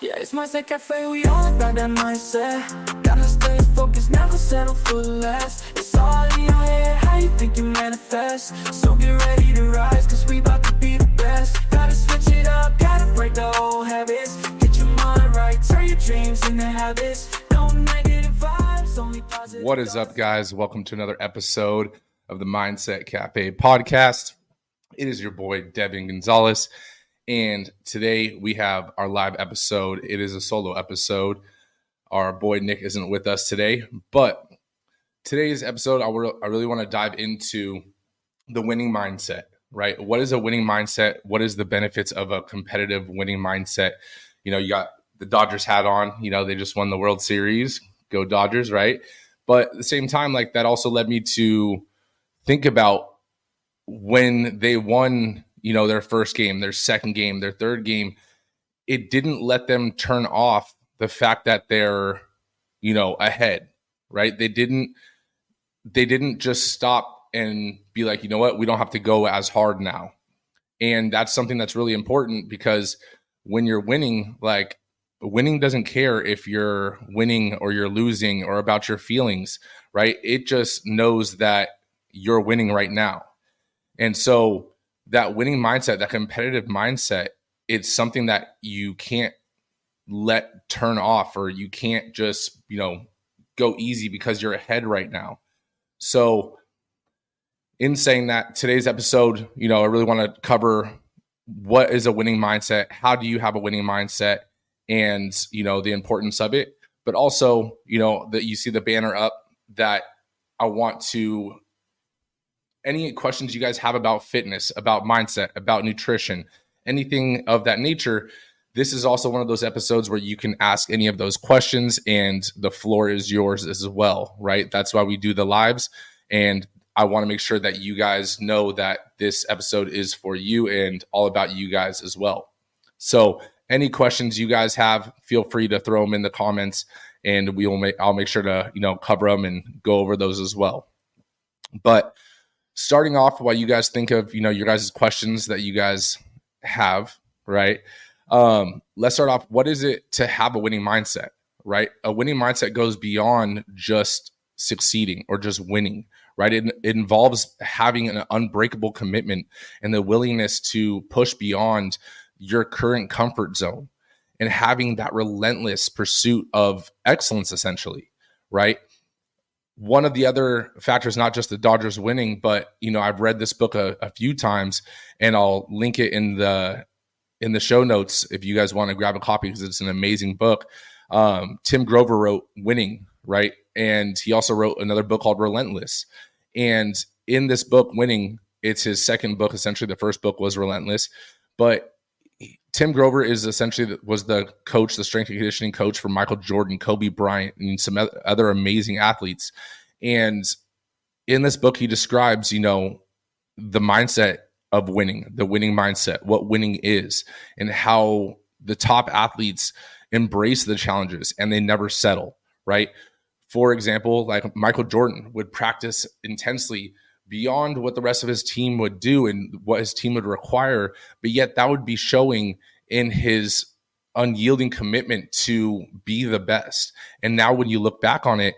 Yeah, it's mindset cafe, we all about that mindset. Gotta stay focused, never settle for less. It's all in your head, how you think you manifest. So get ready to rise, cause we about to be the best. Gotta switch it up, gotta break the old habits. Get your mind right, turn your dreams into habits. No negative vibes, only positive. What is up, guys? Welcome to another episode of the Mindset Cafe podcast. It is your boy, Devin Gonzalez. And today we have our live episode. It is a solo episode. Our boy Nick isn't with us today, but today's episode, I really want to dive into the winning mindset, right? What is a winning mindset? What is the benefits of a competitive winning mindset? You know, you got the Dodgers hat on, they just won the World Series. Go Dodgers, right? But at the same time, like that also led me to think about when they won their first game, their second game, their third game, it didn't let them turn off the fact that they're, ahead, right? They didn't just stop and be like, you know what, we don't have to go as hard now. And that's something that's really important because when you're winning, like winning doesn't care if you're winning or you're losing or about your feelings, right? It just knows that you're winning right now. And so that winning mindset, that competitive mindset, it's something that you can't let turn off, or you can't just, go easy because you're ahead right now. So in saying that, today's episode, I really want to cover what is a winning mindset, how do you have a winning mindset, and, the importance of it. But also, that you see the banner up, that I want to any questions you guys have about fitness, about mindset, about nutrition, anything of that nature, this is also one of those episodes where you can ask any of those questions and the floor is yours as well, right? That's why we do the lives. And I want to make sure that you guys know that this episode is for you and all about you guys as well. So any questions you guys have, feel free to throw them in the comments and I'll make sure to, cover them and go over those as well. But starting off, while you guys think of, your guys' questions that you guys have, right? Let's start off. What is it to have a winning mindset, right? A winning mindset goes beyond just succeeding or just winning, right? It involves having an unbreakable commitment and the willingness to push beyond your current comfort zone and having that relentless pursuit of excellence, essentially, right? One of the other factors, not just the Dodgers winning, but, I've read this book a few times and I'll link it in the show notes if you guys want to grab a copy because it's an amazing book. Tim Grover wrote Winning, right? And he also wrote another book called Relentless. And in this book, Winning, it's his second book. Essentially, the first book was Relentless. But Tim Grover was the coach, the strength and conditioning coach for Michael Jordan, Kobe Bryant, and some other amazing athletes. And in this book, he describes, the mindset of winning, the winning mindset, what winning is, and how the top athletes embrace the challenges and they never settle, right? For example, like Michael Jordan would practice intensely beyond what the rest of his team would do and what his team would require, but yet that would be showing in his unyielding commitment to be the best. And now when you look back on it,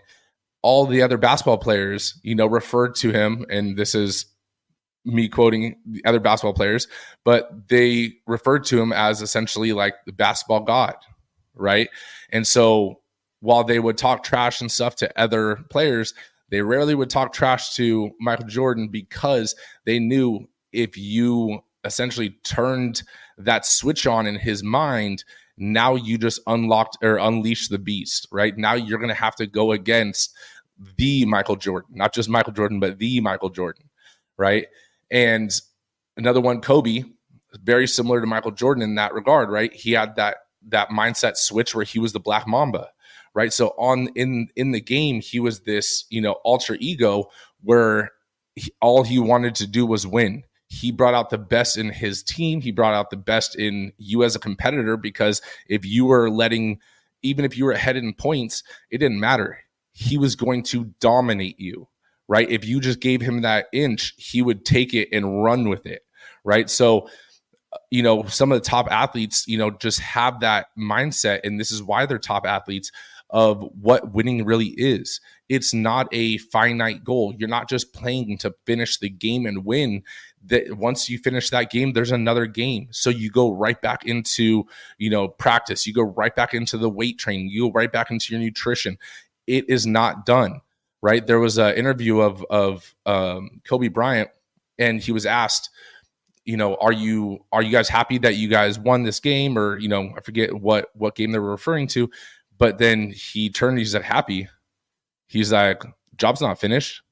all the other basketball players, referred to him, and this is me quoting the other basketball players, but they referred to him as essentially like the basketball god, right? And so while they would talk trash and stuff to other players, they rarely would talk trash to Michael Jordan because they knew if you essentially turned that switch on in his mind, now you just unlocked or unleashed the beast, right? Now you're going to have to go against the Michael Jordan, not just Michael Jordan, but the Michael Jordan, right? And another one, Kobe, very similar to Michael Jordan in that regard, right? He had that mindset switch where he was the Black Mamba, right? So in the game, he was this, alter ego where all he wanted to do was win. He brought out the best in his team. He brought out the best in you as a competitor, because if you were even if you were ahead in points, it didn't matter. He was going to dominate you, right? If you just gave him that inch, he would take it and run with it, right? So some of the top athletes, just have that mindset. And this is why they're top athletes, of what winning really is. It's not a finite goal. You're not just playing to finish the game and win. That once you finish that game, there's another game. So you go right back into, practice. You go right back into the weight training. You go right back into your nutrition. It is not done, right? There was an interview of Kobe Bryant, and he was asked, are you guys happy that you guys won this game? Or, I forget what game they were referring to, but then he turned, he said, happy. He's like, job's not finished.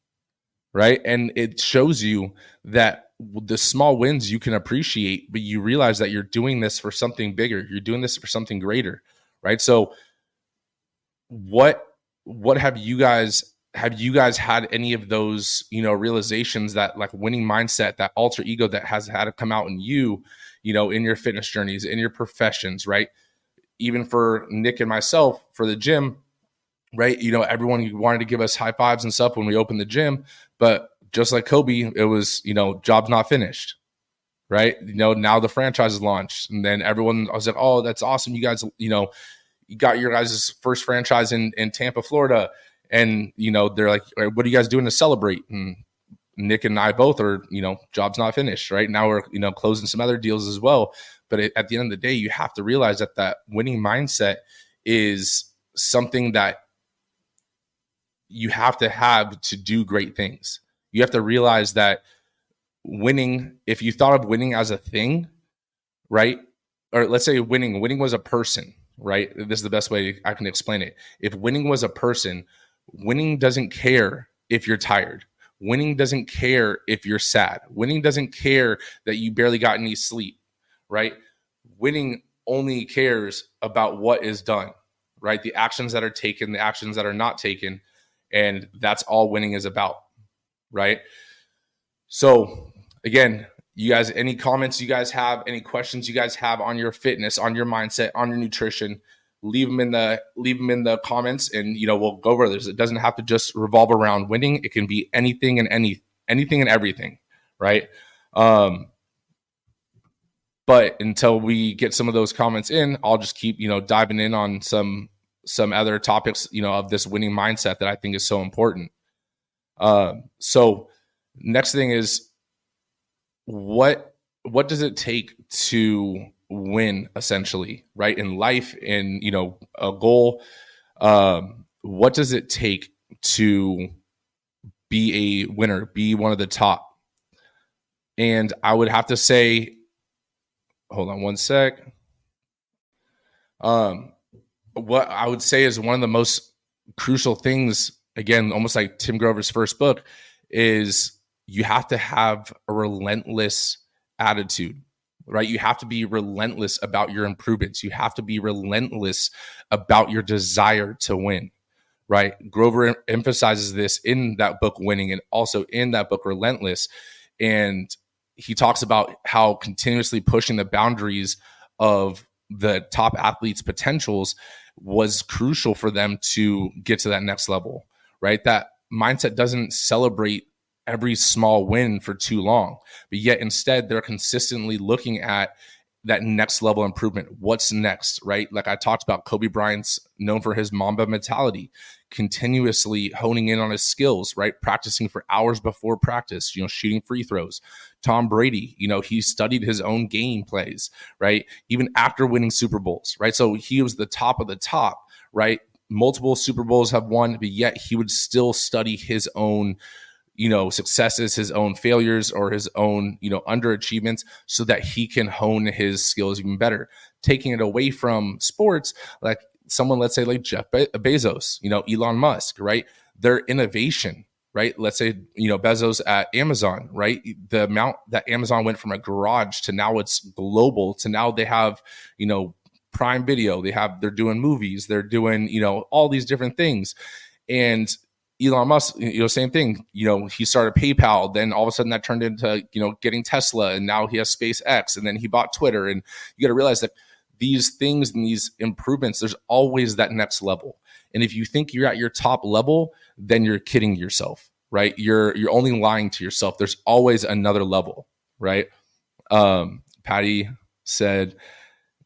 Right. And it shows you that the small wins you can appreciate, but you realize that you're doing this for something bigger. You're doing this for something greater. Right. So what have you guys had any of those, realizations, that like winning mindset, that alter ego that has had to come out in you, in your fitness journeys, in your professions, right? Even for Nick and myself, for the gym, right? Everyone wanted to give us high fives and stuff when we opened the gym, but just like Kobe, it was, job's not finished, right? Now the franchise is launched, and then everyone, I was like, oh, that's awesome. You guys, you got your guys' first franchise in Tampa, Florida. And, they're like, what are you guys doing to celebrate? And Nick and I both are, job's not finished, right? Now we're, closing some other deals as well. But at the end of the day, you have to realize that winning mindset is something that you have to do great things. You have to realize that winning, if you thought of winning as a thing, right? Or let's say winning was a person, right? This is the best way I can explain it. If winning was a person, winning doesn't care if you're tired. Winning doesn't care if you're sad. Winning doesn't care that you barely got any sleep, right? Winning only cares about what is done, right? The actions that are taken, the actions that are not taken, and that's all winning is about, right? So again, you guys, any comments you guys have, any questions you guys have on your fitness, on your mindset, on your nutrition, leave them in the comments, and we'll go over this. It doesn't have to just revolve around winning. It can be anything and anything and everything, right? But until we get some of those comments in, I'll just keep diving in on some other topics of this winning mindset that I think is so important. So next thing is, what does it take to win, essentially, right? In life, in a goal, what does it take to be a winner, be one of the top? And I would have to say, hold on one sec. What I would say is one of the most crucial things, again, almost like Tim Grover's first book, is you have to have a relentless attitude, right? You have to be relentless about your improvements. You have to be relentless about your desire to win, right? Grover emphasizes this in that book, Winning, and also in that book, Relentless. And he talks about how continuously pushing the boundaries of the top athletes' potentials was crucial for them to get to that next level, right? That mindset doesn't celebrate every small win for too long, but yet instead they're consistently looking at that next level improvement. What's next, right? Like I talked about, Kobe Bryant's known for his Mamba mentality, continuously honing in on his skills, right? Practicing for hours before practice, shooting free throws. Tom Brady, he studied his own game plays, right? Even after winning Super Bowls, right? So he was the top of the top, right? Multiple Super Bowls have won, but yet he would still study his own successes, his own failures, or his own, underachievements, so that he can hone his skills even better. Taking it away from sports, like someone, let's say like Jeff Bezos, Elon Musk, right? Their innovation, right? Let's say, Bezos at Amazon, right? The amount that Amazon went from a garage to now it's global, to now they have, Prime Video, they're doing movies, they're doing, all these different things. And Elon Musk, same thing. He started PayPal. Then all of a sudden that turned into, getting Tesla, and now he has SpaceX, and then he bought Twitter. And you got to realize that these things and these improvements, there's always that next level. And if you think you're at your top level, then you're kidding yourself, right? You're only lying to yourself. There's always another level, right? Patty said,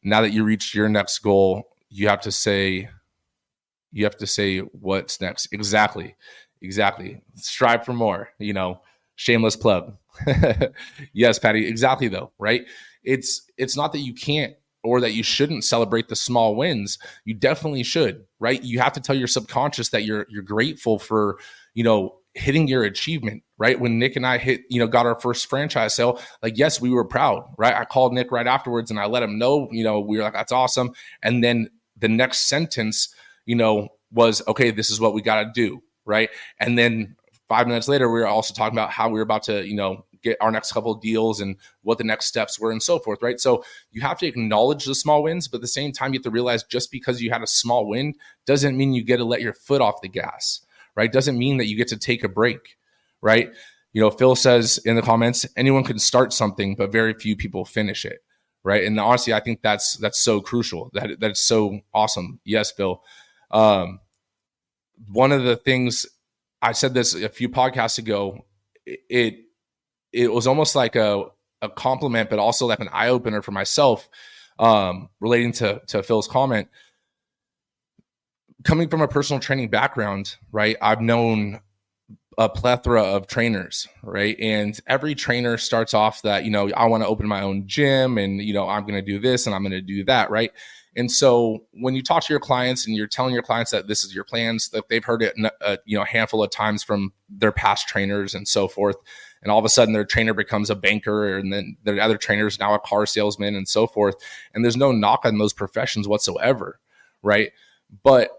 now that you reached your next goal, you have to say what's next. Exactly. Strive for more, shameless plug. Yes, Patty, exactly though, right? It's not that you can't or that you shouldn't celebrate the small wins. You definitely should, right? You have to tell your subconscious that you're grateful for, hitting your achievement, right? When Nick and I got our first franchise sale, like, yes, we were proud, right? I called Nick right afterwards and I let him know, we were like, that's awesome. And then the next sentence, was, okay, this is what we got to do, right? And then 5 minutes later, we were also talking about how we were about to, get our next couple of deals and what the next steps were and so forth, right? So you have to acknowledge the small wins, but at the same time, you have to realize just because you had a small win doesn't mean you get to let your foot off the gas, right? Doesn't mean that you get to take a break, right? Phil says in the comments, anyone can start something, but very few people finish it, right? And honestly, I think that's so crucial. That's so awesome. Yes, Phil. One of the things, I said this a few podcasts ago, it was almost like a compliment, but also like an eye opener for myself, relating to Phil's comment. Coming from a personal training background, right? I've known a plethora of trainers, right? And every trainer starts off that, I want to open my own gym and, I'm going to do this and I'm going to do that, right? And so when you talk to your clients and you're telling your clients that this is your plans, that they've heard it, a handful of times from their past trainers and so forth. And all of a sudden their trainer becomes a banker, and then their other trainers now a car salesman and so forth. And there's no knock on those professions whatsoever, right? But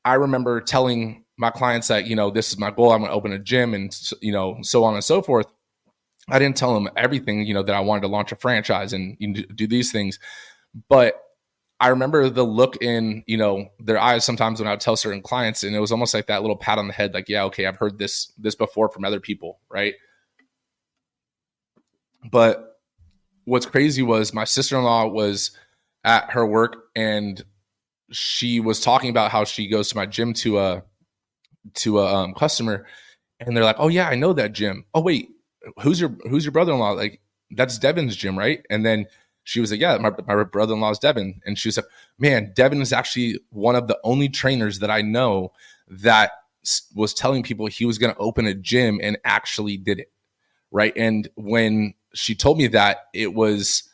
I remember telling my clients that, this is my goal. I'm going to open a gym and, so on and so forth. I didn't tell them everything, that I wanted to launch a franchise and do these things. But I remember the look in, their eyes sometimes when I would tell certain clients, and it was almost like that little pat on the head, like, yeah, okay, I've heard this before from other people, right? But what's crazy was my sister-in-law was at her work and she was talking about how she goes to my gym to a customer, and they're like, oh yeah, I know that gym. Oh wait, who's your brother-in-law? Like, that's Devin's gym, right? And then she was like, yeah, my brother-in-law is Devin. And she was like, man, Devin is actually one of the only trainers that I know that was telling people he was going to open a gym and actually did it, right? And when she told me that, it was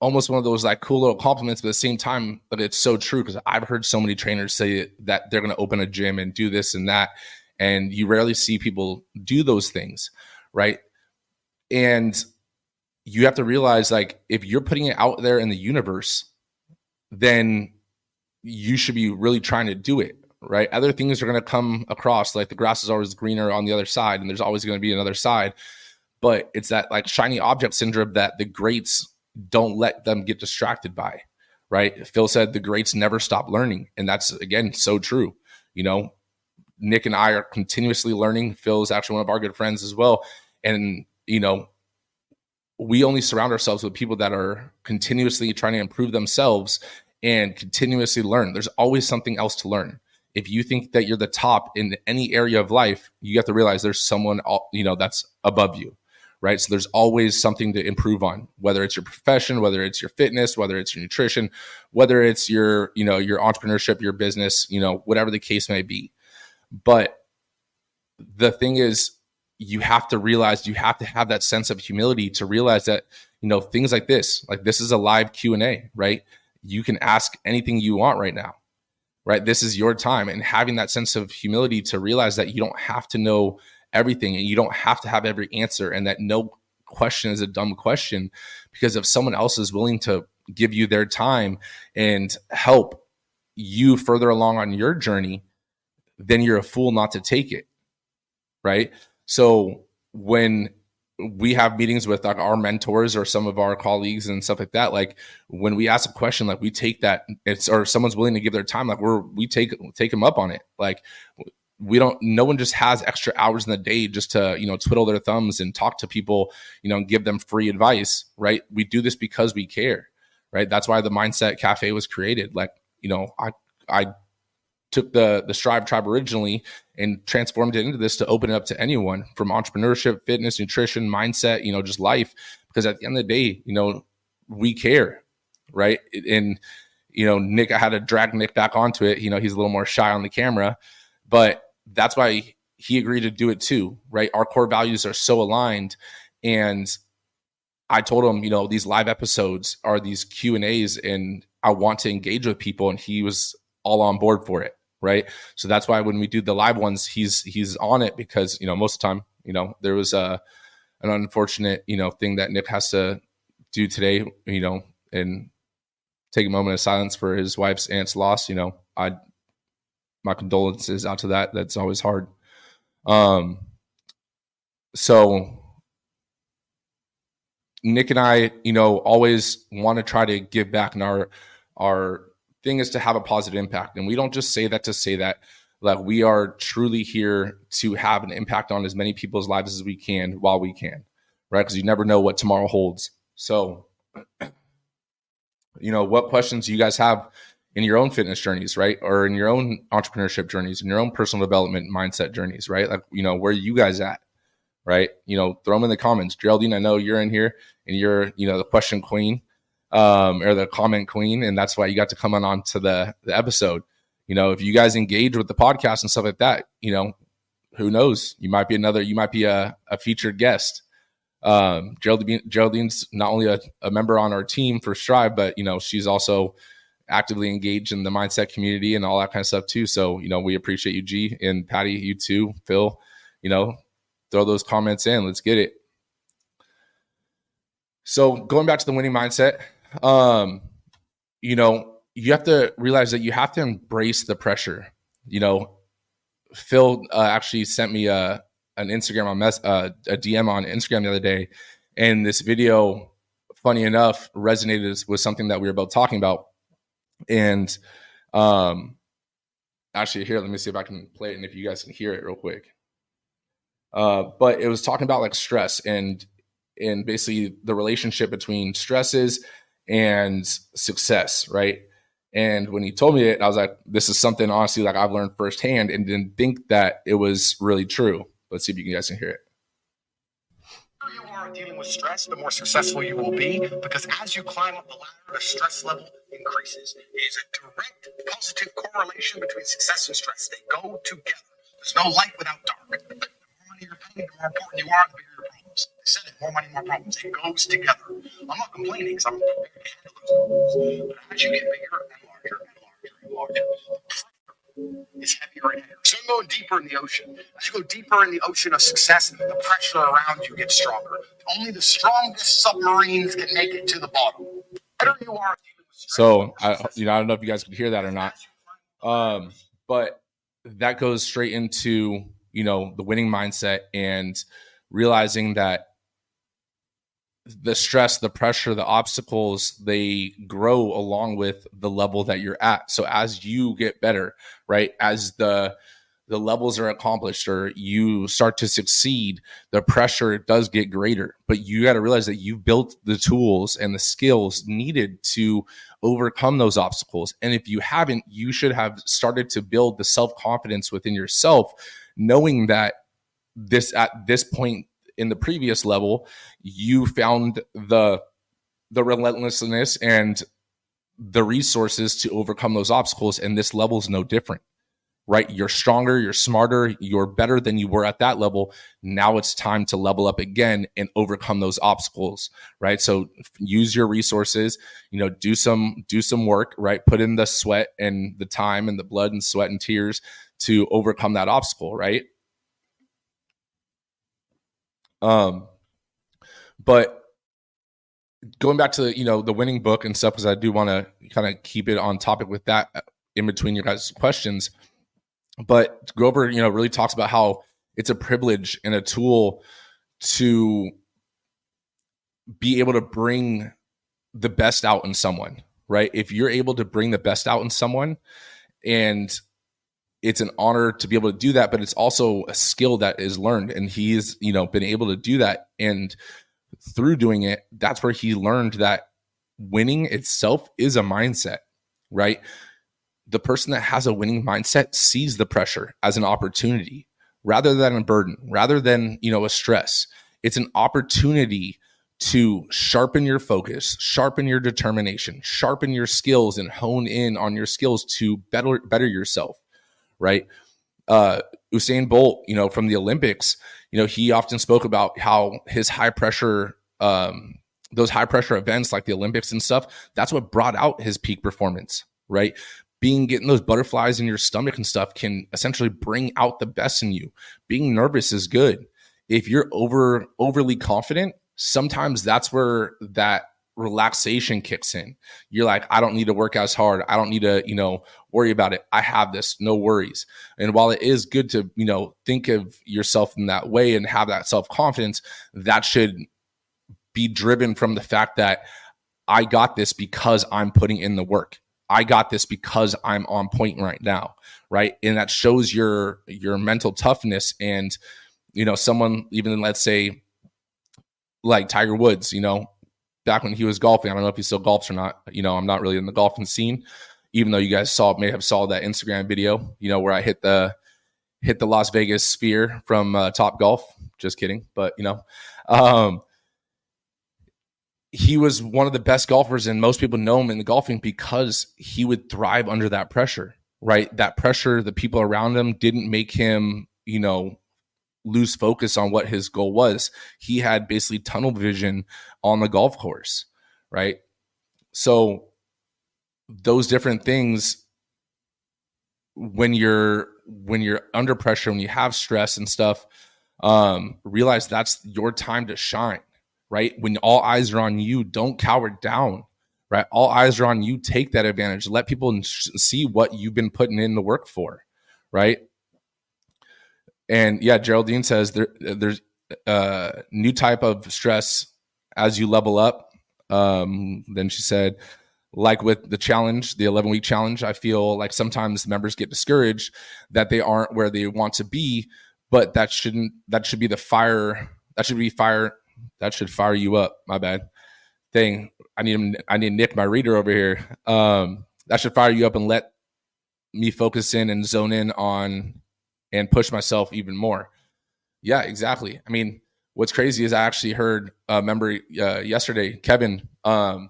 almost one of those like cool little compliments, but at the same time, but it's so true, because I've heard so many trainers say that they're going to open a gym and do this and that, and you rarely see people do those things, right? And you have to realize, like, if you're putting it out there in the universe, then you should be really trying to do it, right? Other things are going to come across, like the grass is always greener on the other side, and there's always going to be another side. But it's that like shiny object syndrome that the greats don't let them get distracted by, right? Phil said the greats never stop learning. And that's, again, so true. Nick and I are continuously learning. Phil is actually one of our good friends as well. And, we only surround ourselves with people that are continuously trying to improve themselves and continuously learn. There's always something else to learn. If you think that you're the top in any area of life, you have to realize there's someone, that's above you, right? So there's always something to improve on, whether it's your profession, whether it's your fitness, whether it's your nutrition, whether it's your entrepreneurship, your business, whatever the case may be. But the thing is, you have to realize, you have to have that sense of humility to realize that, things like this is a live Q&A, right? You can ask anything you want right now, right? This is your time. And having that sense of humility to realize that you don't have to know everything and you don't have to have every answer, and that no question is a dumb question, because if someone else is willing to give you their time and help you further along on your journey, then you're a fool not to take it, right? So when we have meetings with like our mentors or some of our colleagues and stuff like that, like when we ask a question, like we take that, or someone's willing to give their time, like we take them up on it. Like no one just has extra hours in the day just to, twiddle their thumbs and talk to people, and give them free advice, right? We do this because we care, right? That's why the Mindset Cafe was created. Like, I took the Strive Tribe originally and transformed it into this to open it up to anyone, from entrepreneurship, fitness, nutrition, mindset, just life. Because at the end of the day, we care, right? And, I had to drag Nick back onto it. He's a little more shy on the camera, but that's why he agreed to do it too, right? Our core values are so aligned. And I told him, these live episodes are these Q&As and I want to engage with people. And he was all on board for it, right? So that's why when we do the live ones, he's on it because, most of the time, there was an unfortunate, thing that Nick has to do today, and take a moment of silence for his wife's aunt's loss. My condolences out to that. That's always hard. So Nick and I, always want to try to give back, and our thing is to have a positive impact. And we don't just say that to say that. Like, we are truly here to have an impact on as many people's lives as we can while we can, right? Because you never know what tomorrow holds. So, what questions do you guys have in your own fitness journeys, right? Or in your own entrepreneurship journeys, in your own personal development mindset journeys, right? Like, where are you guys at, right? Throw them in the comments. Geraldine, I know you're in here and you're, the question queen, or the comment queen. And that's why you got to come on to the episode. If you guys engage with the podcast and stuff like that, who knows? You might be a featured guest. Geraldine's not only a member on our team for Strive, but, she's also actively engaged in the mindset community and all that kind of stuff too. So, we appreciate you, G, and Patty, you too, Phil, throw those comments in. Let's get it. So going back to the winning mindset, you have to realize that you have to embrace the pressure. Phil actually sent me a DM on Instagram the other day, and this video, funny enough, resonated with something that we were both talking about. And actually, here, let me see if I can play it and if you guys can hear it real quick. But it was talking about like stress and basically the relationship between stresses and success, right? And when he told me it, I was like, this is something honestly like I've learned firsthand and didn't think that it was really true. Let's see if you guys can hear it. The more you are dealing with stress, the more successful you will be, because as you climb up the ladder, the stress level increases. It is a direct positive correlation between success and stress. They go together. There's no light without dark. The more money you're paying, the more important you are, the bigger your problems. They said it, more money, more problems. It goes together. I'm not complaining because I'm prepared to handle those problems. But as you get bigger and larger and larger and larger, is heavier and heavier. So you're going deeper in the ocean. As you go deeper in the ocean of success, the pressure around you gets stronger. Only the strongest submarines can make it to the bottom. The better you are. So I don't know if you guys could hear that or not, but that goes straight into the winning mindset and realizing that the stress, the pressure, the obstacles, they grow along with the level that you're at. So as you get better, right, as the levels are accomplished or you start to succeed, the pressure does get greater. But you got to realize that you built the tools and the skills needed to overcome those obstacles. And if you haven't, you should have started to build the self-confidence within yourself, knowing that at this point in the previous level, you found the relentlessness and the resources to overcome those obstacles. And this level is no different, right? You're stronger, you're smarter, you're better than you were at that level. Now it's time to level up again and overcome those obstacles, right? So use your resources, do some work, right? Put in the sweat and the time and the blood and sweat and tears to overcome that obstacle, right? But going back to the winning book and stuff, because I do want to kind of keep it on topic with that in between your guys' questions. But Grover, really talks about how it's a privilege and a tool to be able to bring the best out in someone, right? If you're able to bring the best out in someone, and it's an honor to be able to do that, but it's also a skill that is learned. And he's, been able to do that. And through doing it, that's where he learned that winning itself is a mindset, right? The person that has a winning mindset sees the pressure as an opportunity rather than a burden, rather than, a stress. It's an opportunity to sharpen your focus, sharpen your determination, sharpen your skills, and hone in on your skills to better yourself, right? Usain Bolt, from the Olympics, he often spoke about how his high pressure, those high pressure events like the Olympics and stuff, that's what brought out his peak performance, right? Getting those butterflies in your stomach and stuff can essentially bring out the best in you. Being nervous is good. If you're overly confident, sometimes that's where that relaxation kicks in. You're like, I don't need to work as hard. I don't need to, worry about it. I have this, no worries. And while it is good to, think of yourself in that way and have that self-confidence, that should be driven from the fact that I got this because I'm putting in the work. I got this because I'm on point right now, right? And that shows your mental toughness. And, someone even, let's say, like Tiger Woods, back when he was golfing, I don't know if he still golfs or not. I'm not really in the golfing scene, even though you guys may have saw that Instagram video, where I hit the Las Vegas sphere from Top Golf. Just kidding. But, he was one of the best golfers, and most people know him in the golfing because he would thrive under that pressure, right? That pressure, the people around him didn't make him, lose focus on what his goal was. He had basically tunnel vision on the golf course, right? So those different things, when you're under pressure, when you have stress and stuff, realize that's your time to shine, right? When all eyes are on you, don't cower down, right? All eyes are on you. Take that advantage. Let people see what you've been putting in the work for, right? And yeah, Geraldine says there's a new type of stress as you level up. Then she said, like with the challenge, the 11-week challenge, I feel like sometimes members get discouraged that they aren't where they want to be, but that should be the fire. That should fire you up. My bad. I need Nick, my reader over here. That should fire you up and let me focus in and zone in on and push myself even more. Yeah, exactly. I mean, what's crazy is I actually heard a member yesterday, Kevin. I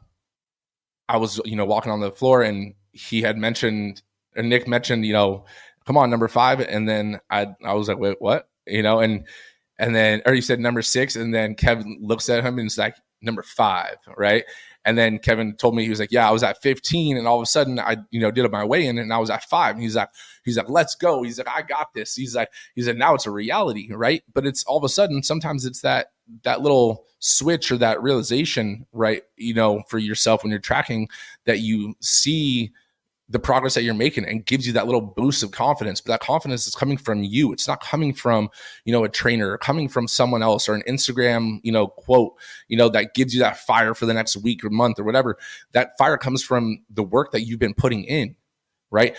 was, walking on the floor, and he had mentioned, and Nick mentioned, come on, number 5, and then I was like, wait, what? And then, or he said number 6, and then Kevin looks at him and it's like number 5, right? And then Kevin told me, he was like, yeah, I was at 15, and all of a sudden I, did it my way in, and I was at 5. And he's like, let's go. He's like, I got this. He said, now it's a reality, right? But it's all of a sudden, sometimes it's that little switch or that realization, right? For yourself when you're tracking, that you see the progress that you're making and gives you that little boost of confidence. But that confidence is coming from you. It's not coming from, a trainer, or coming from someone else, or an Instagram, quote, that gives you that fire for the next week or month or whatever. That fire comes from the work that you've been putting in, right?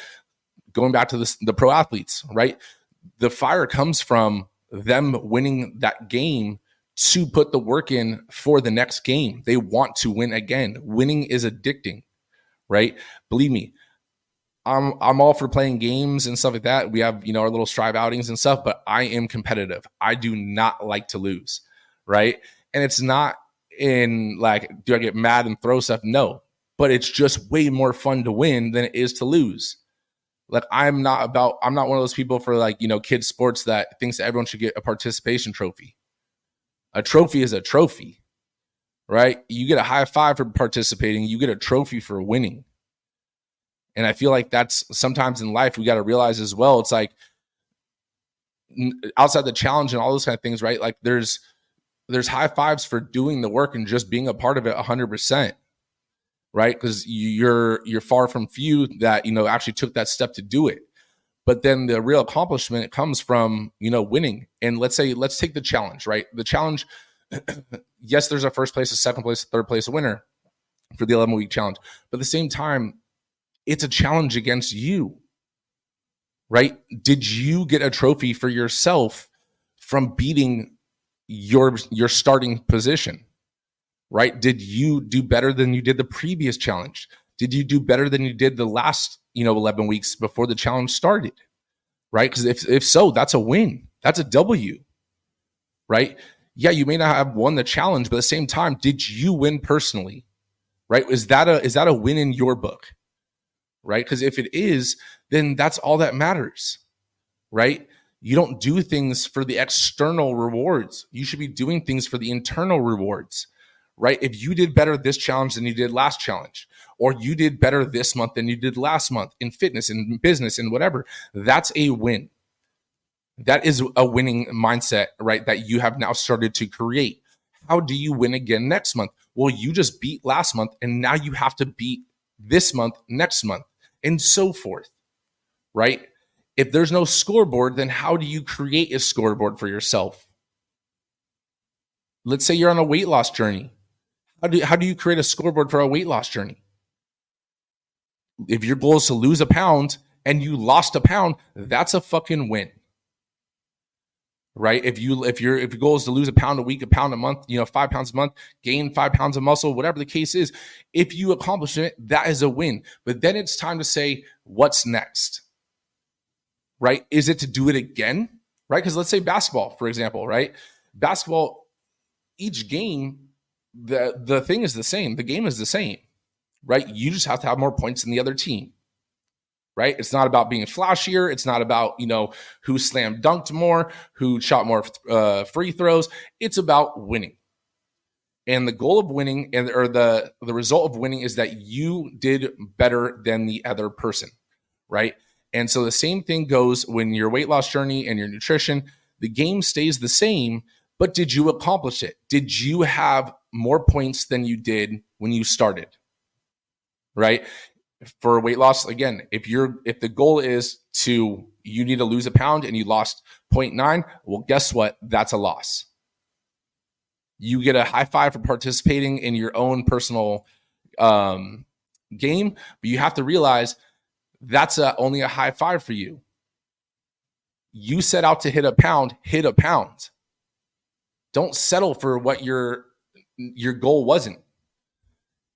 Going back to the pro athletes, right? The fire comes from them winning that game to put the work in for the next game. They want to win again. Winning is addicting, right? Believe me, I'm all for playing games and stuff like that. We have, our little strive outings and stuff, but I am competitive. I do not like to lose, right? And it's not in like, do I get mad and throw stuff? No, but it's just way more fun to win than it is to lose. Like, I'm not one of those people for like, kids sports that thinks that everyone should get a participation trophy. A trophy is a trophy, right? You get a high five for participating. You get a trophy for winning. And I feel like that's sometimes in life, we got to realize as well. It's like outside the challenge and all those kind of things, right? Like there's high fives for doing the work and just being a part of it 100%, right? Because you're far from few that, actually took that step to do it. But then the real accomplishment comes from, winning. And let's take the challenge, right? The challenge, yes, there's a first place, a second place, a third place, a winner for the 11-week challenge. But at the same time, it's a challenge against you, right? Did you get a trophy for yourself from beating your starting position, right? Did you do better than you did the previous challenge? Did you do better than you did the last, 11 weeks before the challenge started, right? Because if so, that's a win. That's a W, right? Yeah, you may not have won the challenge, but at the same time, did you win personally? Right? Is that a win in your book? Right? Because if it is, then that's all that matters. Right? You don't do things for the external rewards. You should be doing things for the internal rewards. Right? If you did better this challenge than you did last challenge, or you did better this month than you did last month in fitness, in business, in whatever, that's a win. That is a winning mindset, right? That you have now started to create. How do you win again next month? Well, you just beat last month, and now you have to beat this month, next month, and so forth, right? If there's no scoreboard, then how do you create a scoreboard for yourself? Let's say you're on a weight loss journey. How do you create a scoreboard for a weight loss journey? If your goal is to lose a pound and you lost a pound, that's a fucking win. Right? If your goal is to lose a pound a week, a pound a month, 5 pounds a month, gain 5 pounds of muscle, whatever the case is, if you accomplish it, that is a win. But then it's time to say, what's next? Right? Is it to do it again? Right? Because let's say basketball, for example, right? Basketball, each game, the thing is the same. The game is the same, right? You just have to have more points than the other team. Right? It's not about being flashier. It's not about, who slam dunked more, who shot more free throws. It's about winning. And the goal of winning or the result of winning is that you did better than the other person, right? And so the same thing goes when your weight loss journey and your nutrition, the game stays the same, but did you accomplish it? Did you have more points than you did when you started, right? For weight loss, again, if the goal is you need to lose a pound and you lost 0.9, well, guess what? That's a loss. You get a high five for participating in your own personal game, but you have to realize that's only a high five for you. You set out to hit a pound, hit a pound. Don't settle for what your goal wasn't.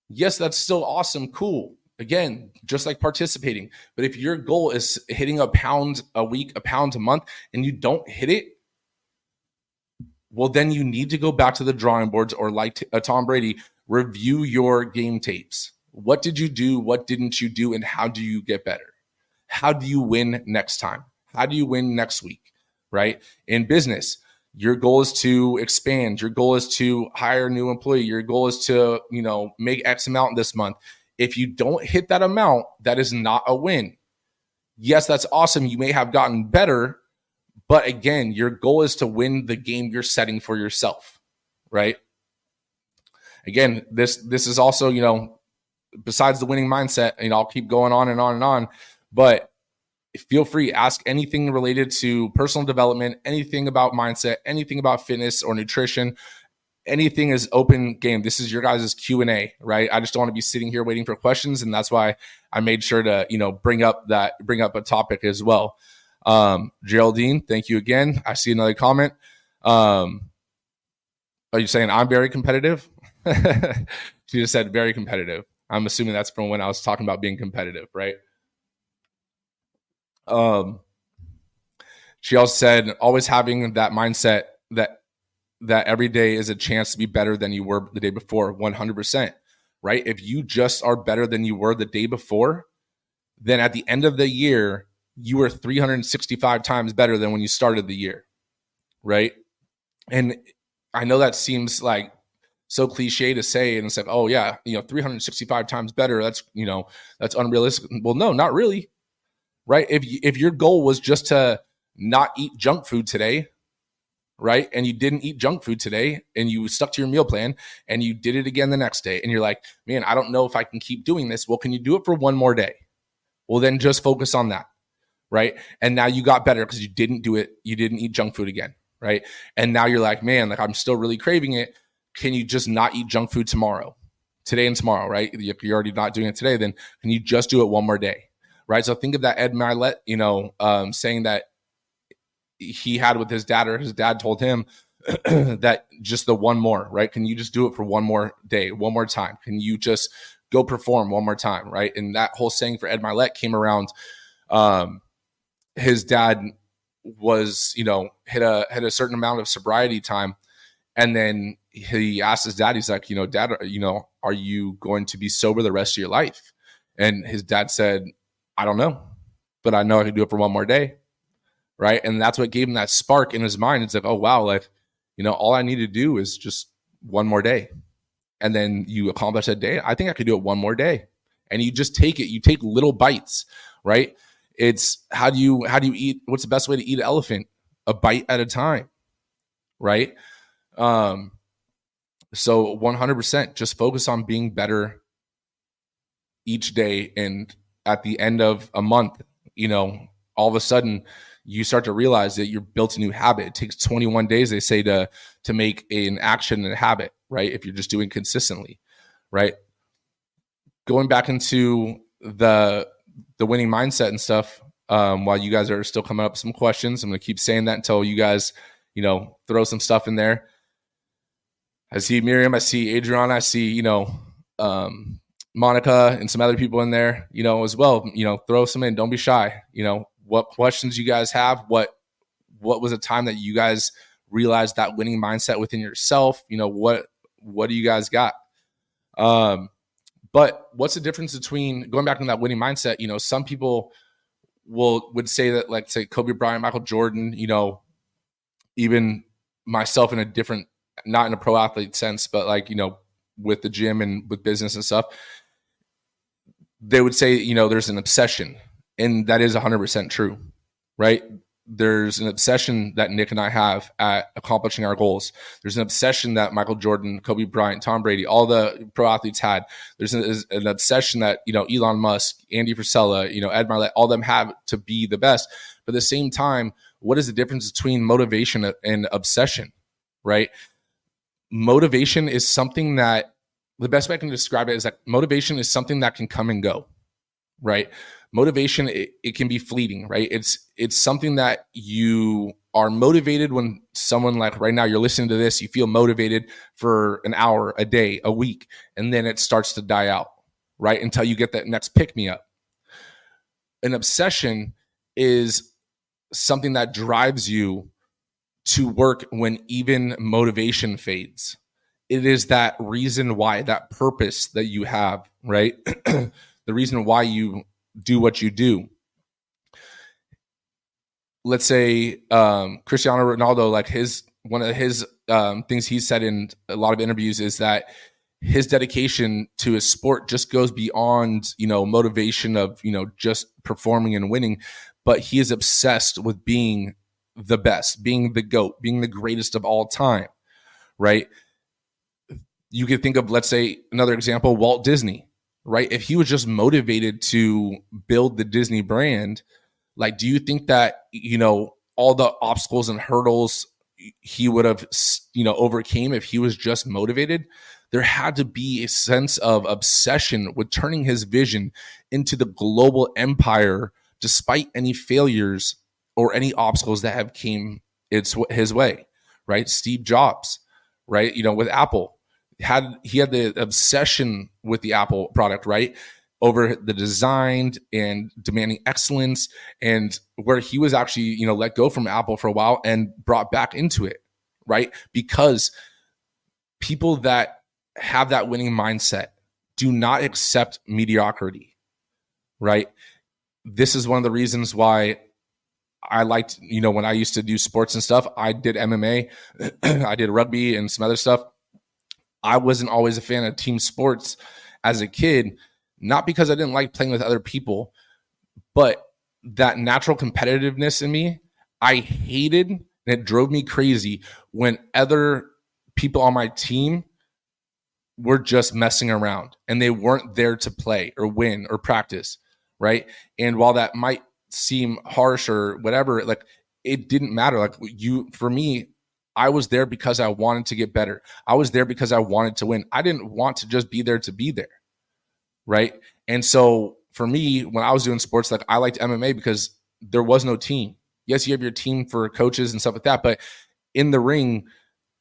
Yes, that's still awesome, cool. Again, just like participating. But if your goal is hitting a pound a week, a pound a month, and you don't hit it, well, then you need to go back to the drawing boards, or like Tom Brady, review your game tapes. What did you do? What didn't you do? And how do you get better? How do you win next time? How do you win next week, right? In business, your goal is to expand. Your goal is to hire a new employee. Your goal is to, make X amount this month. If you don't hit that amount, that is not a win. Yes, that's awesome. You may have gotten better, but again, your goal is to win the game you're setting for yourself, right? Again, this is also, besides the winning mindset, I'll keep going on and on and on, but feel free, ask anything related to personal development, anything about mindset, anything about fitness or nutrition. Anything is open game. This is your guys' Q&A, right? I just don't want to be sitting here waiting for questions, and that's why I made sure to, bring up a topic as well. Geraldine, thank you again. I see another comment. Are you saying I'm very competitive? She just said very competitive. I'm assuming that's from when I was talking about being competitive, right? She also said always having that mindset that every day is a chance to be better than you were the day before, 100%, right? If you just are better than you were the day before, then at the end of the year, you were 365 times better than when you started the year, right? And I know that seems like so cliche to say, and it's like, oh yeah, 365 times better, that's unrealistic. Well, no, not really, right? If your goal was just to not eat junk food today, right? And you didn't eat junk food today and you stuck to your meal plan and you did it again the next day and you're like, man, I don't know if I can keep doing this. Well, can you do it for one more day? Well, then just focus on that, right? And now you got better because you didn't do it. You didn't eat junk food again, right? And now you're like, man, I'm still really craving it. Can you just not eat junk food today and tomorrow, right? If you're already not doing it today, then can you just do it one more day, right? So think of that Ed Milet, saying that he had with his dad, or his dad told him that just the one more, right? Can you just do it for one more day, one more time? Can you just go perform one more time, right? And that whole saying for Ed Milet came around. His dad was, hit a certain amount of sobriety time, And then he asked his dad, he's like, Dad, are you going to be sober the rest of your life? And his dad said, I don't know, but I know I can do it for one more day. Right. And that's what gave him that spark in his mind. It's like, oh, wow, like, all I need to do is just one more day. And then you accomplish that day. I think I could do it one more day. And you just take it. You take little bites, right? It's how do you eat? What's the best way to eat an elephant? A bite at a time, right? So 100%, just focus on being better each day. And at the end of a month, all of a sudden you start to realize that you're built a new habit. It takes 21 days, they say, to make an action and a habit, right? If you're just doing consistently, right? Going back into the winning mindset and stuff, while you guys are still coming up with some questions, I'm going to keep saying that until you guys, throw some stuff in there. I see Miriam, I see Adriana, I see, Monica and some other people in there, as well. Throw some in. Don't be shy. What questions you guys have? What was a time that you guys realized that winning mindset within yourself? What do you guys got? But what's the difference between going back to that winning mindset? Some people would say that, like, say Kobe Bryant, Michael Jordan, even myself in a different, not in a pro athlete sense, but like, with the gym and with business and stuff, they would say, there's an obsession, and that is 100% true, right? There's an obsession that Nick and I have at accomplishing our goals. There's an obsession that Michael Jordan, Kobe Bryant, Tom Brady, all the pro athletes had. There's an obsession that, Elon Musk, Andy Frisella, Ed Mylett, all of them have to be the best. But at the same time, what is the difference between motivation and obsession, right? Motivation is something that, the best way I can describe it is that motivation is something that can come and go, right? Motivation, it can be fleeting, right? It's something that you are motivated when someone, like right now, you're listening to this, you feel motivated for an hour, a day, a week, and then it starts to die out, right? Until you get that next pick me up. An obsession is something that drives you to work when even motivation fades. It is that reason why, that purpose that you have, right? The reason why you do what you do. Let's say Cristiano Ronaldo, like one of his things he said in a lot of interviews is that his dedication to his sport just goes beyond, motivation of, just performing and winning, but he is obsessed with being the best, being the GOAT, being the greatest of all time, right? You could think of, let's say, another example, Walt Disney, right? If he was just motivated to build the Disney brand, like, do you think that, all the obstacles and hurdles he would have, overcame if he was just motivated? There had to be a sense of obsession with turning his vision into the global empire, despite any failures or any obstacles that have came his way, right? Steve Jobs, right? With Apple, he had the obsession with the Apple product, right? Over the design and demanding excellence, and where he was actually, let go from Apple for a while and brought back into it, right? Because people that have that winning mindset do not accept mediocrity, right? This is one of the reasons why I liked, when I used to do sports and stuff, I did MMA, I did rugby and some other stuff. I wasn't always a fan of team sports as a kid, not because I didn't like playing with other people, but that natural competitiveness in me, I hated, and it drove me crazy when other people on my team were just messing around and they weren't there to play or win or practice, right? And while that might seem harsh or whatever, like, it didn't matter. Like, for me, I was there because I wanted to get better. I was there because I wanted to win. I didn't want to just be there to be there, right? And so for me, when I was doing sports, like, I liked MMA because there was no team. Yes, you have your team for coaches and stuff like that, but in the ring,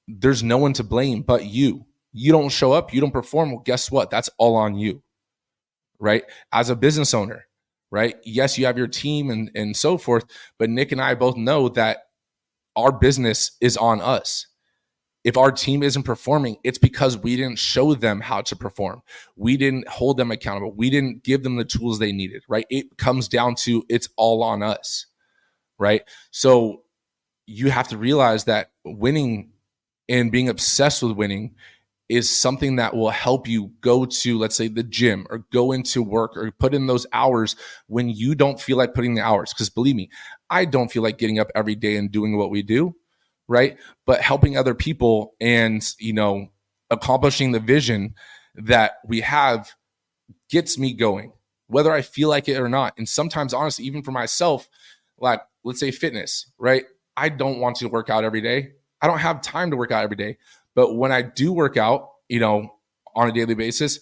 there's no one to blame but you. You don't show up, you don't perform. Well, guess what? That's all on you, right? As a business owner, right? Yes, you have your team and so forth, but Nick and I both know that our business is on us. If our team isn't performing, it's because we didn't show them how to perform. We didn't hold them accountable. We didn't give them the tools they needed, right? It comes down to it's all on us, right? So you have to realize that winning and being obsessed with winning is something that will help you go to, let's say, the gym or go into work or put in those hours when you don't feel like putting the hours. Because believe me, I don't feel like getting up every day and doing what we do, right? But helping other people and, accomplishing the vision that we have gets me going, whether I feel like it or not. And sometimes, honestly, even for myself, like, let's say fitness, right? I don't want to work out every day. I don't have time to work out every day. But when I do work out, on a daily basis,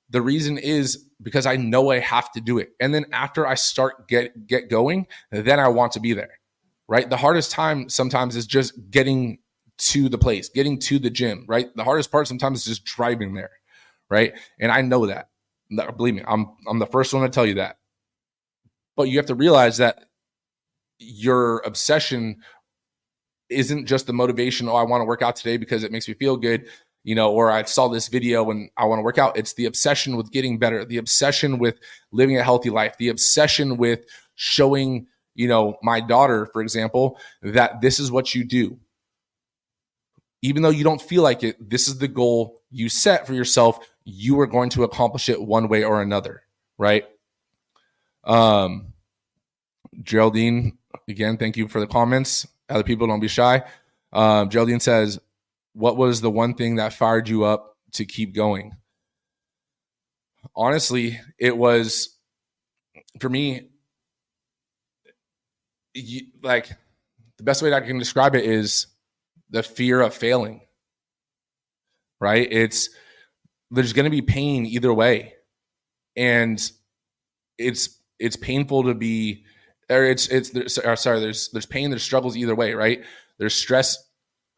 the reason is because I know I have to do it. And then after I start get going, then I want to be there, right? The hardest time sometimes is just getting to the place, getting to the gym, right? The hardest part sometimes is just driving there, right? And I know that. Believe me, I'm the first one to tell you that. But you have to realize that your obsession isn't just the motivation, I want to work out today because it makes me feel good, or I saw this video and I want to work out. It's the obsession with getting better, the obsession with living a healthy life, the obsession with showing, my daughter, for example, that this is what you do. Even though you don't feel like it, this is the goal you set for yourself. You are going to accomplish it one way or another, right? Geraldine, again, thank you for the comments. Other people, don't be shy. Geraldine says, what was the one thing that fired you up to keep going? Honestly, it was, for me, like, the best way that I can describe it is the fear of failing, right? There's going to be pain either way. And it's painful to be, there's pain, there's struggles either way, right? There's stress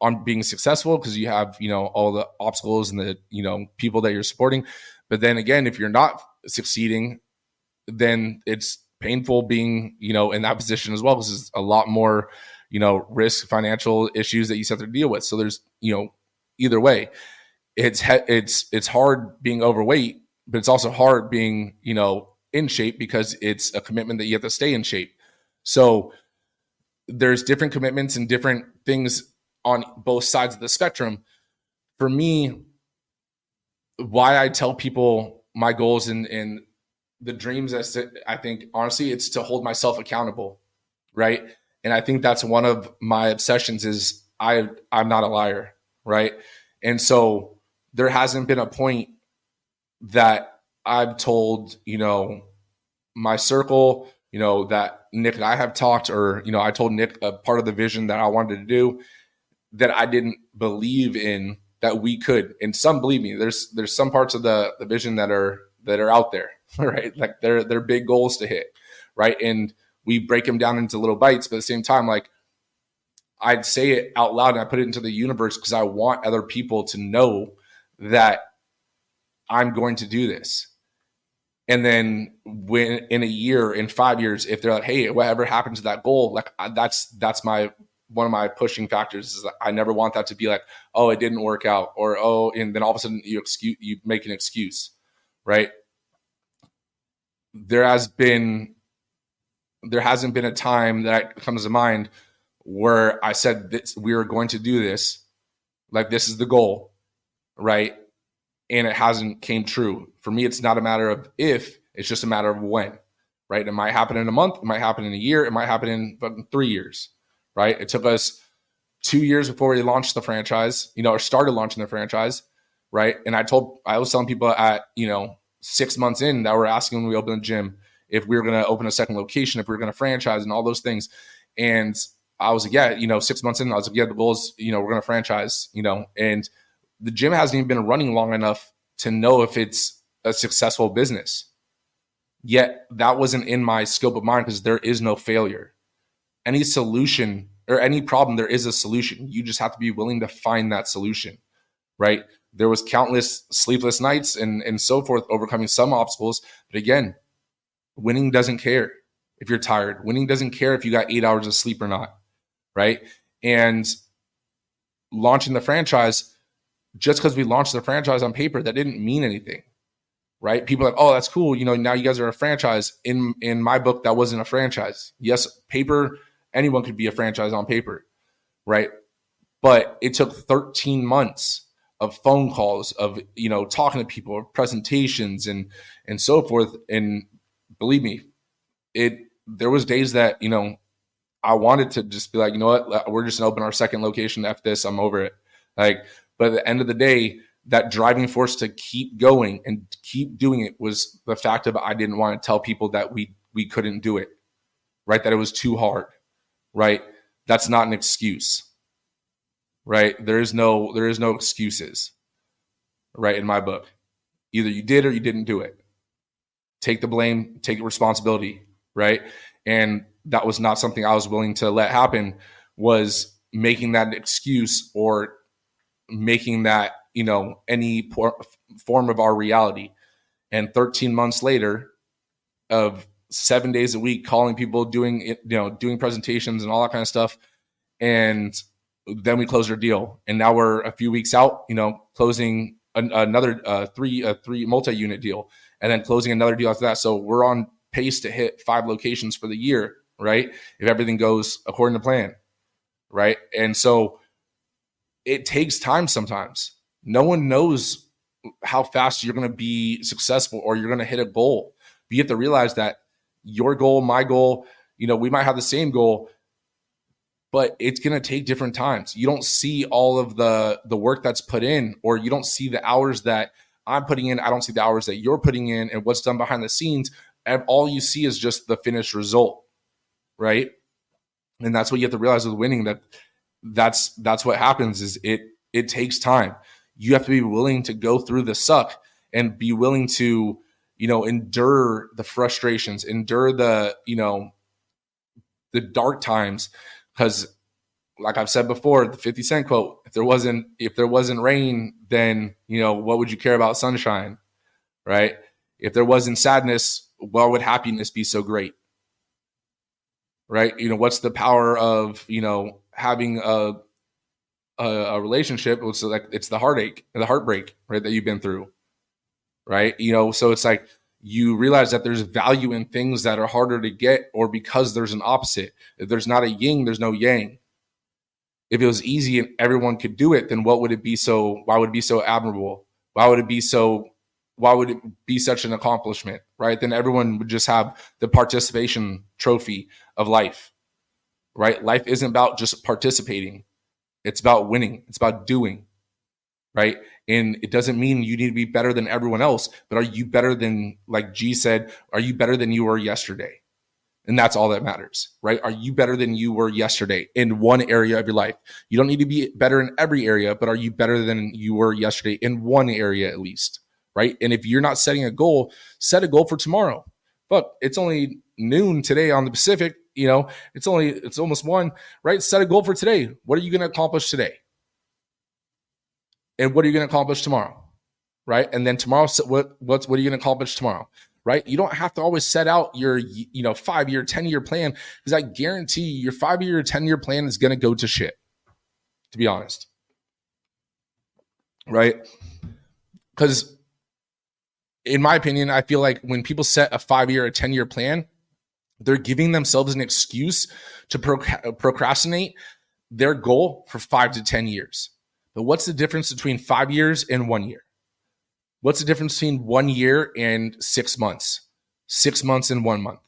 on being successful because you have, all the obstacles and the, people that you're supporting. But then again, if you're not succeeding, then it's painful being, in that position as well, because there's a lot more, risk, financial issues that you have to deal with. So there's, either way, it's hard being overweight, but it's also hard being, in shape because it's a commitment that you have to stay in shape. So there's different commitments and different things on both sides of the spectrum. For me, why I tell people my goals and the dreams, I think, honestly, it's to hold myself accountable, right? And I think that's one of my obsessions is I'm not a liar, right? And so there hasn't been a point that I've told, my circle, that Nick and I have talked, or, I told Nick a part of the vision that I wanted to do that I didn't believe in that we could. And some, believe me, there's some parts of the vision that are out there, right? Like they're big goals to hit, right? And we break them down into little bites, but at the same time, like, I'd say it out loud and I put it into the universe because I want other people to know that I'm going to do this. And then when in a year, in 5 years, if they're like, hey, whatever happens to that goal, like that's one of my pushing factors is that I never want that to be like, oh, it didn't work out, or and then all of a sudden you make an excuse, right? There hasn't been a time that comes to mind where I said this, we are going to do this, like this is the goal, right? And it hasn't came true. For me, it's not a matter of if, it's just a matter of when, right? It might happen in a month, it might happen in a year, it might happen in 3 years, right? It took us 2 years before we launched the franchise, or started launching the franchise, right? And I was telling people at, 6 months in that were asking when we opened the gym, if we were going to open a second location, if we were going to franchise and all those things. And I was like, yeah, 6 months in, I was like, yeah, the goal is, we're going to franchise, and the gym hasn't even been running long enough to know if it's a successful business. Yet that wasn't in my scope of mind because there is no failure. Any solution or any problem, there is a solution. You just have to be willing to find that solution, right? There was countless sleepless nights and so forth, overcoming some obstacles. But again, winning doesn't care if you're tired. Winning doesn't care if you got 8 hours of sleep or not, right? And launching the franchise, just because we launched the franchise on paper, that didn't mean anything, right? People are like, oh, that's cool. Now you guys are a franchise. In my book, that wasn't a franchise. Yes, paper, anyone could be a franchise on paper, right? But it took 13 months of phone calls, of, talking to people, presentations and so forth. And believe me, there was days that, I wanted to just be like, you know what, we're just gonna open our second location. F this, I'm over it. But at the end of the day, that driving force to keep going and keep doing it was the fact of I didn't want to tell people that we couldn't do it, right? That it was too hard, right? That's not an excuse, right? There is no excuses, right? In my book, either you did or you didn't do it. Take the blame, take responsibility, right? And that was not something I was willing to let happen, was making that an excuse or making that, any form of our reality. And 13 months later, of 7 days a week, calling people, doing presentations and all that kind of stuff. And then we closed our deal. And now we're a few weeks out, closing another three multi-unit deal, and then closing another deal after that. So we're on pace to hit 5 locations for the year, right? If everything goes according to plan, right? And so it takes time sometimes. No one knows how fast you're going to be successful or you're going to hit a goal. But you have to realize that your goal, my goal, we might have the same goal, but it's going to take different times. You don't see all of the work that's put in, or you don't see the hours that I'm putting in. I don't see the hours that you're putting in and what's done behind the scenes. And all you see is just the finished result, right? And that's what you have to realize with winning, that's what happens is it takes time. You have to be willing to go through the suck and be willing to, endure the frustrations, endure the dark times. Because like I've said before, the 50 Cent quote, if there wasn't rain, then, what would you care about sunshine, right? If there wasn't sadness, why would happiness be so great? Right? What's the power of, having a relationship? It's like, it's the heartache and the heartbreak, right, that you've been through, right? So it's like you realize that there's value in things that are harder to get, or because there's an opposite. If there's not a yin, there's no yang. If it was easy and everyone could do it, then why would it be so admirable? Why would it be such an accomplishment, right? Then everyone would just have the participation trophy of life, right? Life isn't about just participating. It's about winning. It's about doing, right? And it doesn't mean you need to be better than everyone else, but are you better than, like G said, are you better than you were yesterday? And that's all that matters, right? Are you better than you were yesterday in one area of your life? You don't need to be better in every area, but are you better than you were yesterday in one area at least, right? And if you're not setting a goal, set a goal for tomorrow. But it's only noon today on the Pacific, it's almost 1, right? Set a goal for today. What are you going to accomplish today? And what are you going to accomplish tomorrow, right? And then tomorrow, what are you going to accomplish tomorrow, right? You don't have to always set out your 5-year, 10-year plan, because I guarantee you your 5-year or 10-year plan is going to go to shit, to be honest, right? Because in my opinion, I feel like when people set a 5-year or 10-year plan, they're giving themselves an excuse to procrastinate their goal for 5 to 10 years. But what's the difference between 5 years and 1 year? What's the difference between 1 year and 6 months? 6 months and 1 month?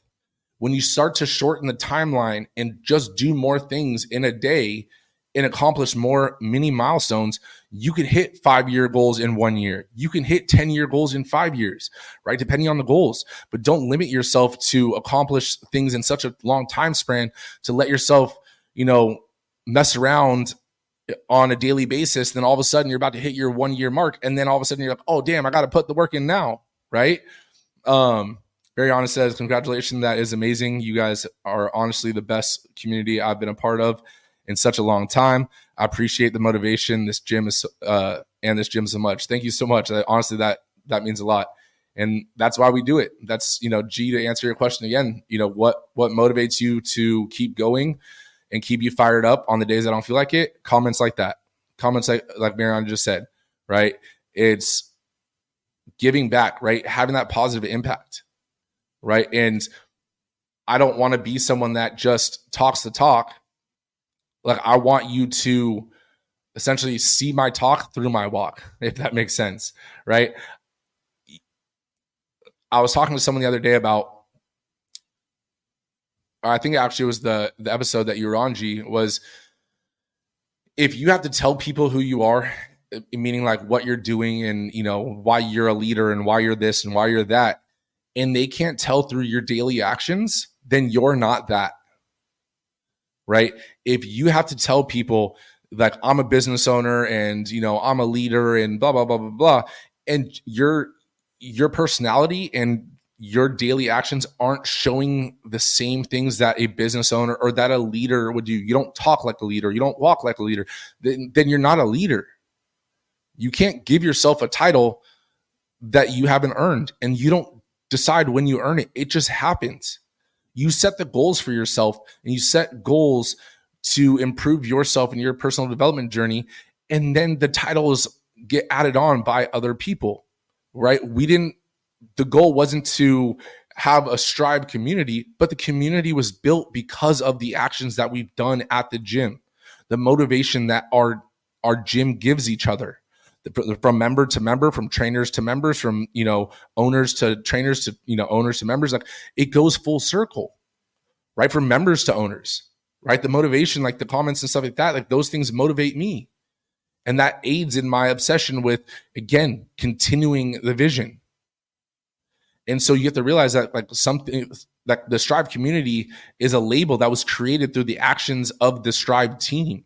When you start to shorten the timeline and just do more things in a day and accomplish more mini milestones, you can hit 5-year goals in 1 year. You can hit 10-year goals in 5 years, right? Depending on the goals. But don't limit yourself to accomplish things in such a long time span to let yourself, mess around on a daily basis. Then all of a sudden you're about to hit your 1 year mark. And then all of a sudden you're like, oh, damn, I got to put the work in now, right? Very Honest says, congratulations. That is amazing. You guys are honestly the best community I've been a part of in such a long time. I appreciate the motivation. This gym is so much. Thank you so much. Honestly, that means a lot. And that's why we do it. That's, G, to answer your question again, what motivates you to keep going and keep you fired up on the days I don't feel like it? Comments like that. comments like Mariana just said, right? It's giving back, right? Having that positive impact, right? And I don't want to be someone that just talks the talk. Like, I want you to essentially see my talk through my walk, if that makes sense, right? I was talking to someone the other day about, I think actually it was the episode that you were on, G, was if you have to tell people who you are, meaning like what you're doing and, why you're a leader and why you're this and why you're that, and they can't tell through your daily actions, then you're not that, right? If you have to tell people like, I'm a business owner and, I'm a leader and blah, blah, blah, blah, blah, and your personality and your daily actions aren't showing the same things that a business owner or that a leader would do. You don't talk like a leader. You don't walk like a leader. Then you're not a leader. You can't give yourself a title that you haven't earned, and you don't decide when you earn it. It just happens. You set the goals for yourself, and you set goals to improve yourself in your personal development journey, and then the titles get added on by other people, right? The goal wasn't to have a Strive community, but the community was built because of the actions that we've done at the gym, the motivation that our gym gives each other, from member to member, from trainers to members, from owners to trainers to owners to members. Like, it goes full circle, right? From members to owners, right? The motivation, like the comments and stuff like that, like those things motivate me, and that aids in my obsession with, again, continuing the vision. And so you have to realize that like something like the Strive community is a label that was created through the actions of the Strive team,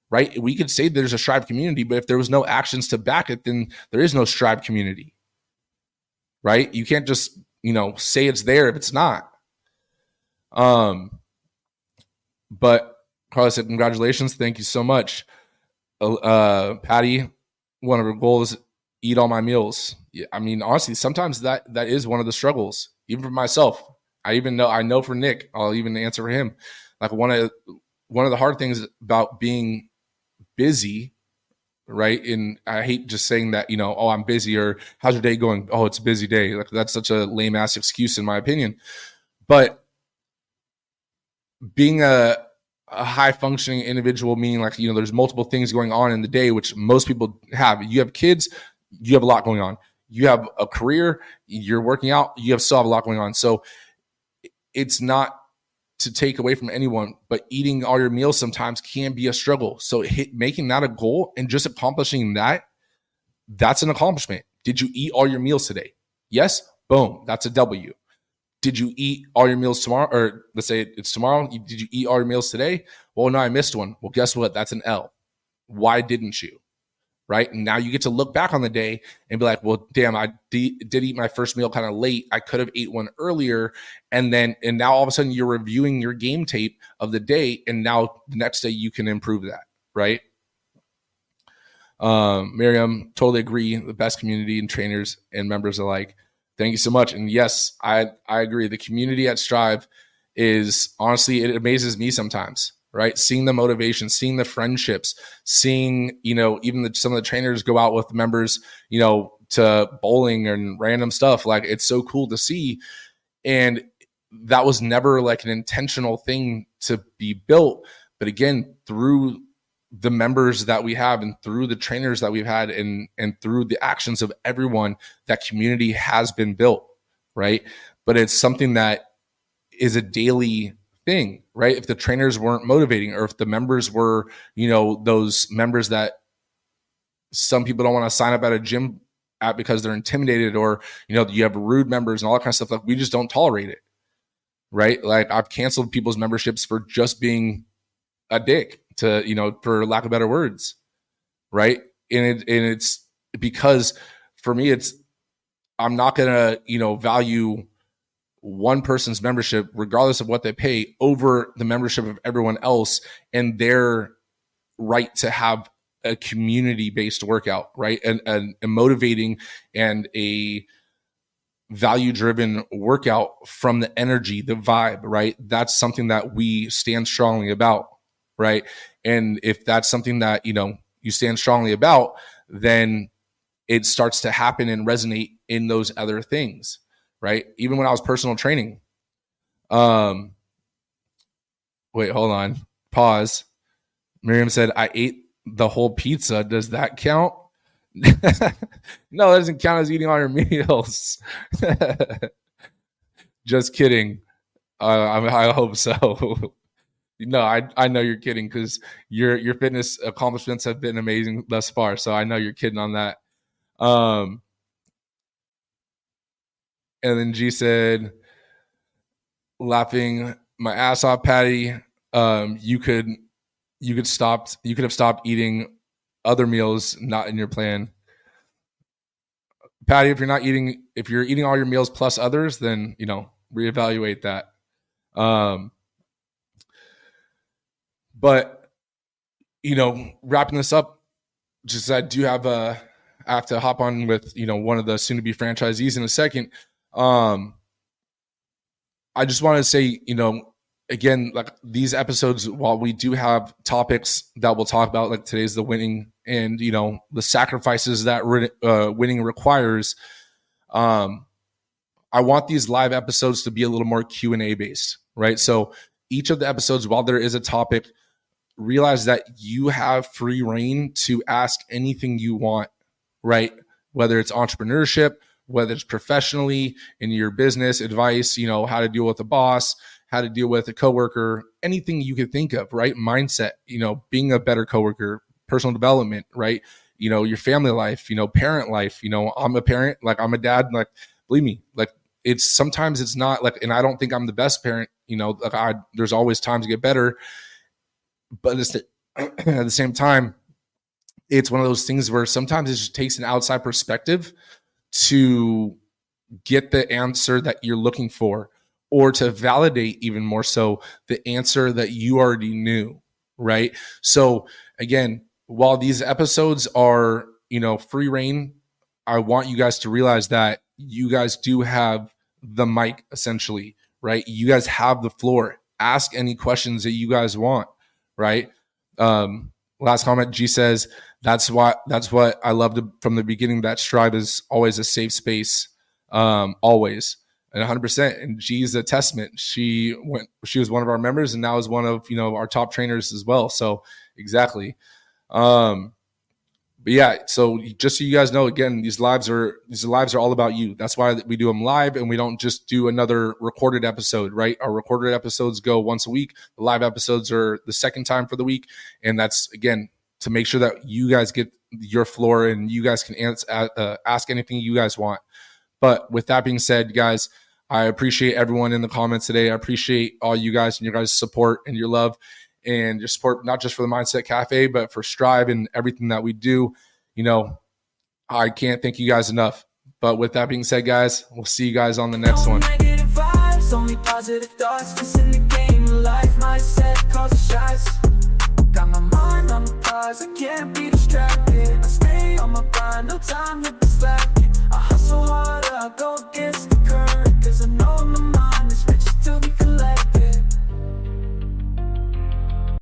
right? We could say there's a Strive community, but if there was no actions to back it, then there is no Strive community, right? You can't just, say it's there if it's not. But Carlos said, congratulations. Thank you so much. Patty, one of her goals, eat all my meals. Yeah, I mean, honestly, sometimes that is one of the struggles, even for myself. I know for Nick, I'll even answer for him. Like, one of the hard things about being busy, right? And I hate just saying that, oh, I'm busy, or how's your day going? Oh, it's a busy day. Like, that's such a lame ass excuse in my opinion. But being a high functioning individual, meaning like, there's multiple things going on in the day, which most people have. You have kids, you have a lot going on. You have a career, you're working out, you still have a lot going on. So it's not to take away from anyone, but eating all your meals sometimes can be a struggle. So making that a goal and just accomplishing that's an accomplishment. Did you eat all your meals today? Yes. Boom. That's a W. Did you eat all your meals tomorrow? Or let's say it's tomorrow. Did you eat all your meals today? Well, no, I missed one. Well, guess what? That's an L. Why didn't you? Right? And now you get to look back on the day and be like, well, damn, I did eat my first meal kind of late. I could have ate one earlier. And now all of a sudden you're reviewing your game tape of the day. And now the next day you can improve that. Right? Miriam, totally agree. The best community and trainers and members alike. Thank you so much. And yes, I agree. The community at Strive is, honestly, it amazes me sometimes, right? Seeing the motivation, seeing the friendships, seeing, even some of the trainers go out with members, to bowling and random stuff. Like, it's so cool to see. And that was never like an intentional thing to be built. But again, through the members that we have and through the trainers that we've had and through the actions of everyone, that community has been built, right? But it's something that is a daily thing, right? If the trainers weren't motivating, or if the members were, those members that some people don't want to sign up at a gym at because they're intimidated, or, you have rude members and all that kind of stuff, like, we just don't tolerate it, right? Like, I've canceled people's memberships for just being a dick, to, for lack of better words, right? And it's because for me, I'm not going to, value one person's membership, regardless of what they pay, over the membership of everyone else and their right to have a community-based workout, right? And a motivating and a value-driven workout from the energy, the vibe, right? That's something that we stand strongly about, right? And if that's something that, you stand strongly about, then it starts to happen and resonate in those other things, right? Even when I was personal training, wait, hold on, pause. Miriam said, I ate the whole pizza. Does that count? No, that doesn't count as eating all your meals. Just kidding. I hope so. No, I know you're kidding, because your fitness accomplishments have been amazing thus far. So I know you're kidding on that. And then G said, laughing my ass off, Patty. You could have stopped eating other meals not in your plan. Patty, if you're eating all your meals plus others, then reevaluate that. But wrapping this up, just I do have I have to hop on with one of the soon to be franchisees in a second. I just want to say, again, like these episodes, while we do have topics that we'll talk about, like today's the winning and the sacrifices that winning requires, I want these live episodes to be a little more Q&A based, right? So each of the episodes, while there is a topic, realize that you have free reign to ask anything you want, right? Whether it's entrepreneurship, whether it's professionally in your business advice, how to deal with a boss, how to deal with a coworker, anything you could think of, right? Mindset, being a better coworker, personal development, right? Your family life, parent life, I'm a parent, like I'm a dad, like believe me, like sometimes it's not like, and I don't think I'm the best parent, like there's always times to get better. But at the same time, it's one of those things where sometimes it just takes an outside perspective to get the answer that you're looking for, or to validate even more so the answer that you already knew, right? So again, while these episodes are, free reign, I want you guys to realize that you guys do have the mic essentially, right? You guys have the floor. Ask any questions that you guys want. Right. Last comment, G says, that's what I loved from the beginning, that Strive is always a safe space. Always, and 100%. And G is a testament. She was one of our members and now is one of, our top trainers as well. So exactly. But yeah, so just so you guys know, again, these lives are all about you. That's why we do them live, and we don't just do another recorded episode, right? Our recorded episodes go once a week. The live episodes are the second time for the week. And that's, again, to make sure that you guys get your floor and you guys can ask anything you guys want. But with that being said, guys, I appreciate everyone in the comments today. I appreciate all you guys and your guys' support and your love. And your support, not just for the Mindset Cafe, but for Strive and everything that we do. I can't thank you guys enough. But with that being said, guys, we'll see you guys on the next one. Negative vibes, only positive thoughts, just in the